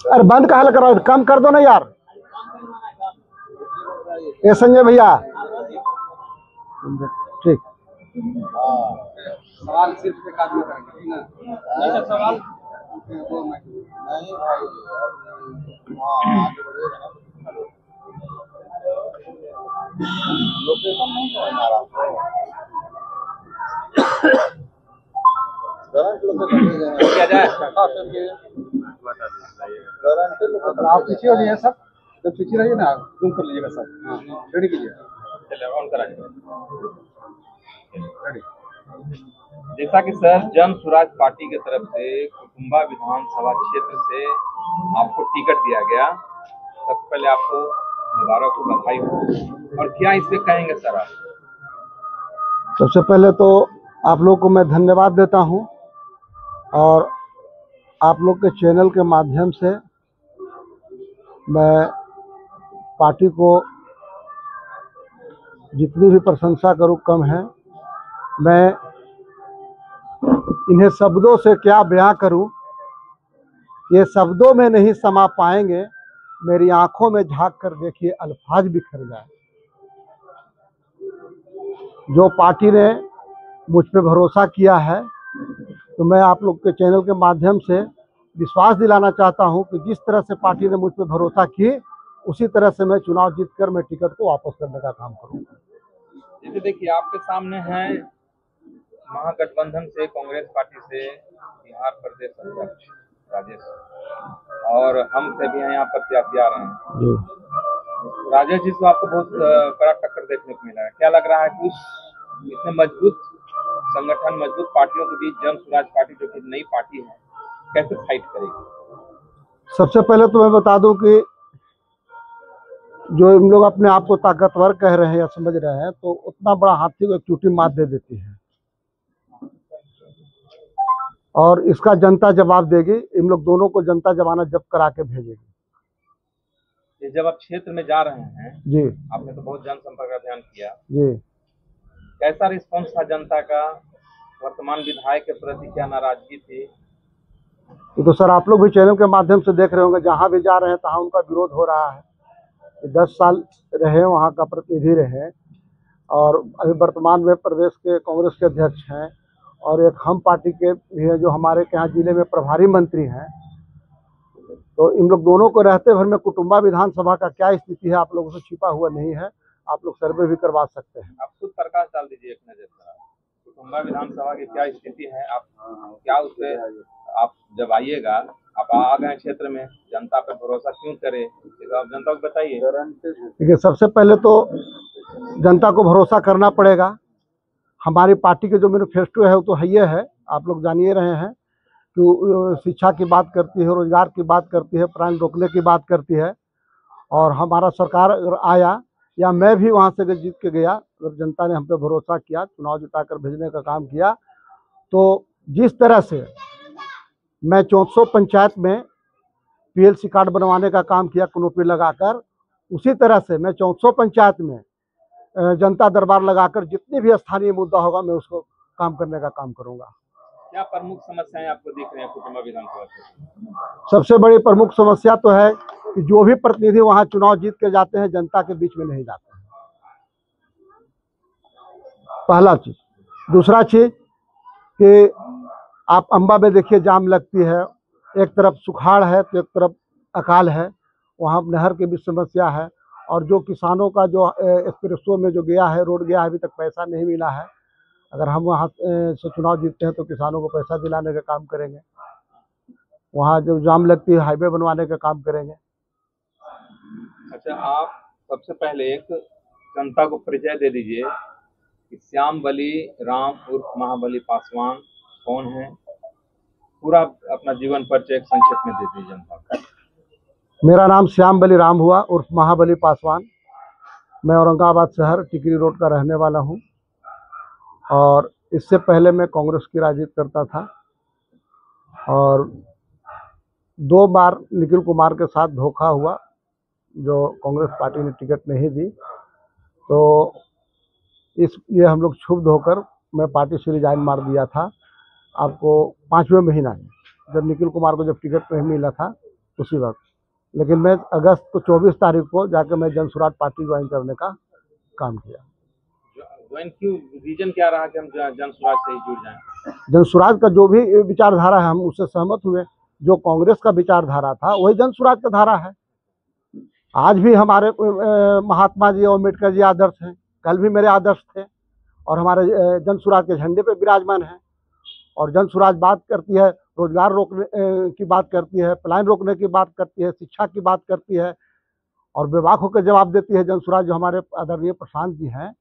अरे बंद का हल करो, कम कर दो ना यार। ये संजय भैया ठीक। सवाल सिर्फ एक आदमी करेंगे ना, नहीं तो सवाल नहीं भाई। लोकेशन नहीं है क्या जाए आप पीछे हो जाइए सब, जब पीछे रहिए ना जूम कर लीजिएगा सब। रेडी कीजिए, चलिए ऑन कराइए। रेडी। जैसा कि सर जन स्वराज पार्टी की तरफ से कुटुंबा विधानसभा क्षेत्र से आपको टिकट दिया गया, सबसे पहले आपको मुबारक हो, बधाई हो। और क्या इससे कहेंगे सर आप? सबसे पहले तो आप लोग को मैं धन्यवाद देता हूं, और आप लोग के चैनल के माध्यम से मैं पार्टी को जितनी भी प्रशंसा करूं कम है। मैं इन्हें शब्दों से क्या बयां करूं, ये शब्दों में नहीं समा पाएंगे। मेरी आंखों में झांक कर देखिए, अल्फाज बिखर जाए। जो पार्टी ने मुझ पे भरोसा किया है, तो मैं आप लोग के चैनल के माध्यम से विश्वास दिलाना चाहता हूं कि जिस तरह से पार्टी ने मुझ पे भरोसा की, उसी तरह से मैं चुनाव जीतकर मैं टिकट को वापस करने का काम करूंगा। जैसे देखिए आपके सामने है महागठबंधन से, कांग्रेस पार्टी से बिहार प्रदेश अध्यक्ष राजेश, और हम से भी यहाँ प्रत्याशी आ रहे हैं। राजेश जी को आपको बहुत बड़ा टक्कर देखने को मिला है। क्या लग रहा है कि उस इतने मजबूत संगठन, मजबूत पार्टियों के बीच जन स्वराज पार्टी जो कि नई पार्टी है, कैसे फाइट करेगी? सबसे पहले तो मैं बता दूं कि जो इन लोग अपने आप को ताकतवर कह रहे हैं या समझ रहे हैं, तो उतना बड़ा हाथी को एक चूटी मात दे देती है, और इसका जनता जवाब देगी। इन लोग दोनों को जनता जमानत जब्त करा के भेजेगी। जब आप क्षेत्र में जा रहे हैं जी, आपने तो बहुत जनसंपर्क अभियान किया जी, कैसा रिस्पॉन्स था जनता का? वर्तमान विधायक के प्रति क्या नाराजगी थी? तो सर आप लोग भी चैनल के माध्यम से देख रहे होंगे, जहाँ भी जा रहे हैं तहाँ उनका विरोध हो रहा है। 10 साल रहे, वहाँ का प्रतिनिधि रहे, और अभी वर्तमान में प्रदेश के कांग्रेस के अध्यक्ष हैं, और एक हम पार्टी के भी हैं जो हमारे यहाँ जिले में प्रभारी मंत्री हैं। तो इन लोग दोनों को रहते भर में कुटुंबा विधानसभा का क्या स्थिति है, आप लोगों से छिपा हुआ नहीं है। आप लोग सर्वे भी करवा सकते हैं। आप खुद प्रकाश डाल दीजिए एक नजर पर, कुटुंबा विधानसभा की क्या स्थिति है। आप क्या उससे, आप जब आइएगा, आप आ गए क्षेत्र में, जनता पर भरोसा क्यों करें, तो आप जनता को बताइए। देखिए, सबसे पहले तो जनता को भरोसा करना पड़ेगा। हमारी पार्टी के जो मैनिफेस्टो है वो तो है, आप लोग जानिए रहे हैं कि शिक्षा की बात करती है, रोजगार की बात करती है, क्राइम रोकने की बात करती है। और हमारा सरकार अगर आया, या मैं भी वहाँ से अगर जीत के गया, अगर जनता ने हम पे भरोसा किया, चुनाव जिताकर भेजने का काम किया, तो जिस तरह से मैं 400 पंचायत में पीएलसी कार्ड बनवाने का काम किया कनोपी लगाकर, उसी तरह से मैं 400 पंचायत में जनता दरबार लगाकर जितनी भी स्थानीय मुद्दा होगा मैं उसको काम करने का काम करूंगा। क्या प्रमुख समस्याएं आपको दिख रही हैं कुटुंबा विधानसभा में? सबसे बड़ी प्रमुख समस्या तो है कि जो भी प्रतिनिधि वहां चुनाव जीत के जाते हैं, जनता के बीच में नहीं जाते हैं, पहला चीज। दूसरा चीज कि आप अंबा में देखिए, जाम लगती है, एक तरफ सुखाड़ है तो एक तरफ अकाल है, वहाँ नहर की भी समस्या है। और जो किसानों का जो एक्सप्रेसो में जो गया है, रोड गया है, अभी तक पैसा नहीं मिला है। अगर हम वहाँ से चुनाव जीतते हैं तो किसानों को पैसा दिलाने का काम करेंगे। वहाँ जो जाम लगती है, हाईवे बनवाने का काम करेंगे। अच्छा, आप सबसे पहले एक जनता को परिचय दे दीजिए कि श्याम बली राम उर्फ महाबली पासवान कौन है। पूरा अपना जीवन परिचय संक्षेप में दे दीजिए जनता को। मेरा नाम श्याम बली राम हुआ उर्फ महाबली पासवान। मैं औरंगाबाद शहर टिकरी रोड का रहने वाला हूँ, और इससे पहले मैं कांग्रेस की राजनीति करता था, और 2 बार निखिल कुमार के साथ धोखा हुआ, जो कांग्रेस पार्टी ने टिकट नहीं दी। तो ये हम लोग क्षुब्ध होकर मैं पार्टी से रिजाइन मार दिया था आपको 5वें महीना में, जब निखिल कुमार को जब टिकट नहीं मिला था उसी वक्त। लेकिन मैं अगस्त को 24 तारीख को जाकर मैं जन स्वराज पार्टी ज्वाइन करने का काम किया। ज्वाइन क्यों, रीजन क्या रहा कि हम जन स्वराज से ही जुड़ जाएं? जन स्वराज का जो भी विचारधारा है हम उससे सहमत हुए। जो कांग्रेस का विचारधारा था वही जन स्वराज का धारा है। आज भी हमारे महात्मा जी और अम्बेडकर जी आदर्श हैं, कल भी मेरे आदर्श थे और हमारे जन स्वराज के झंडे पे विराजमान हैं। और जन स्वराज बात करती है रोजगार रोकने की बात करती है, पलायन रोकने की बात करती है, शिक्षा की बात करती है और बेबाक होकर जवाब देती है जन स्वराज। जो हमारे आदरणीय प्रशांत जी हैं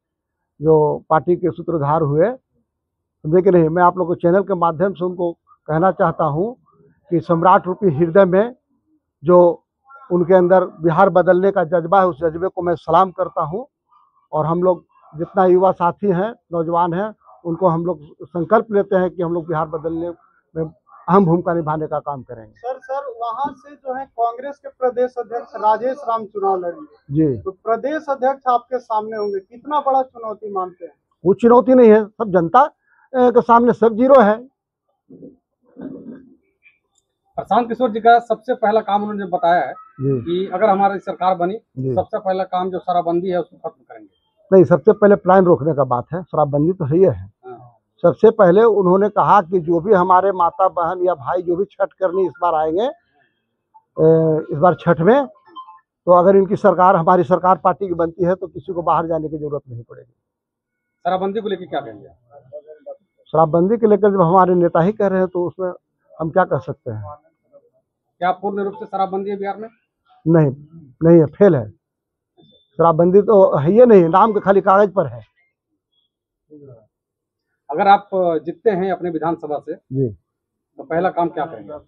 जो पार्टी के सूत्रधार हुए, समझे कि नहीं। मैं आप लोग को चैनल के माध्यम से उनको कहना चाहता हूं कि सम्राट रूपी हृदय में जो उनके अंदर बिहार बदलने का जज्बा है उस जज्बे को मैं सलाम करता हूं। और हम लोग जितना युवा साथी हैं, नौजवान हैं, उनको हम लोग संकल्प लेते हैं कि हम लोग बिहार बदलने में अहम भूमिका निभाने का काम करेंगे। सर वहाँ से जो है कांग्रेस के प्रदेश अध्यक्ष राजेश राम चुनाव लड़ेंगे जी, तो प्रदेश अध्यक्ष आपके सामने होंगे, कितना बड़ा चुनौती मानते हैं? वो चुनौती नहीं है, सब जनता के सामने सब जीरो है। प्रशांत किशोर जी का सबसे पहला काम उन्होंने बताया है जी कि अगर हमारी सरकार बनी जी। सबसे पहला काम जो शराबबंदी है उसको खत्म करेंगे। नहीं, सबसे पहले पलायन रोकने का बात है, शराबबंदी तो है। सबसे पहले उन्होंने कहा कि जो भी हमारे माता बहन या भाई जो भी छठ करनी इस बार आएंगे, इस बार छठ में, तो अगर इनकी सरकार हमारी सरकार पार्टी की बनती है तो किसी को बाहर जाने की जरूरत नहीं पड़ेगी। शराबबंदी को लेकर क्या कहेंगे? शराबबंदी के लेकर जब हमारे नेता ही कह रहे हैं तो उसमें हम क्या कह सकते हैं। क्या पूर्ण रूप से शराबबंदी है बिहार में? नहीं है, फेल है। शराबबंदी तो है ही नहीं, नाम के खाली कागज पर है। अगर आप जीतते हैं अपने विधानसभा से जी, तो पहला काम क्या करेंगे?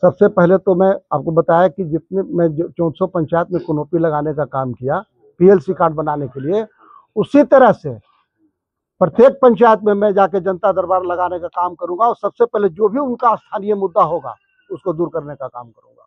सबसे पहले तो मैं आपको बताया कि जितने मैं 400 पंचायत में कुनोपी लगाने का काम किया पीएलसी कार्ड बनाने के लिए, उसी तरह से प्रत्येक पंचायत में मैं जाके जनता दरबार लगाने का काम करूंगा और सबसे पहले जो भी उनका स्थानीय मुद्दा होगा उसको दूर करने का काम करूंगा।